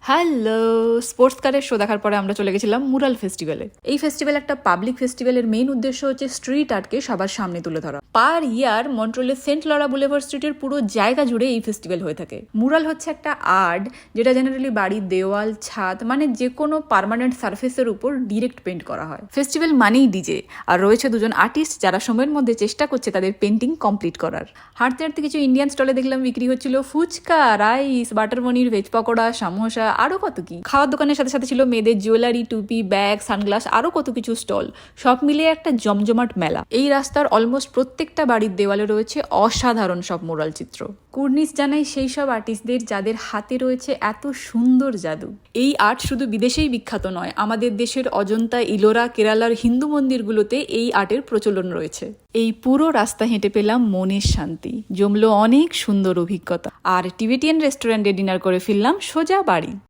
Hello, sports কারের show দেখার পরে আমরা চলে গেছিলাম মুরাল ফেস্টিভ্যালে। এই ফেস্টিভ্যাল একটা পাবলিক ফেস্টিভ্যালের মেইন উদ্দেশ্য হচ্ছে স্ট্রিট আর্টকে সবার সামনে তুলে ধরা। পার ইয়ার মন্ট্রিলের সেন্ট লরা বুলেভার স্ট্রিটের পুরো জায়গা জুড়ে এই ফেস্টিভ্যাল হয়ে থাকে। মুরাল হচ্ছে একটা আর্ট যেটা জেনারেলি বাড়ির দেওয়াল, ছাদ মানে যে কোনো পার্মানেন্ট সারফেসের উপর ডিরেক্ট পেন্ট করা হয়। ফেস্টিভ্যাল মানেই ডিজে, আর রয়েছে দুজন আর্টিস্ট যারা সময়ের মধ্যে চেষ্টা করছে তাদের পেন্টিং কমপ্লিট করার। হাঁটতে হাঁটতে কিছু ইন্ডিয়ান স্টলে দেখলাম বিক্রি হচ্ছিল ফুচকা, রাইস, বাটার পনির, ভেজ পকোড়া, সামোসা, আরো কত কি। খাওয়ার দোকানের সাথে সাথে ছিল মেয়েদের জুয়েলারি, টুপি, ব্যাগ, সানগ্লাস, আরো কত কিছু স্টল। সব মিলিয়ে একটা জমজমাট মেলা। এই রাস্তার অলমোস্ট প্রত্যেকটা বাড়ির দেওয়ালে রয়েছে অসাধারণ সব মোরাল চিত্র। কুর্নিশ জানাই সেই সব আর্টিস্টদের যাদের হাতে রয়েছে এত সুন্দর জাদু। এই আর্ট শুধু বিদেশেই বিখ্যাত নয়, আমাদের দেশের অজন্তা, ইলোরা, কেরালার হিন্দু মন্দিরগুলোতে এই আর্টের প্রচলন রয়েছে। এই পুরো রাস্তা হেঁটে পেলাম মনের শান্তি, জমলো অনেক সুন্দর অভিজ্ঞতা। আর টিবেটিয়ান রেস্টুরেন্টে ডিনার করে ফিরলাম সোজা বাড়ি।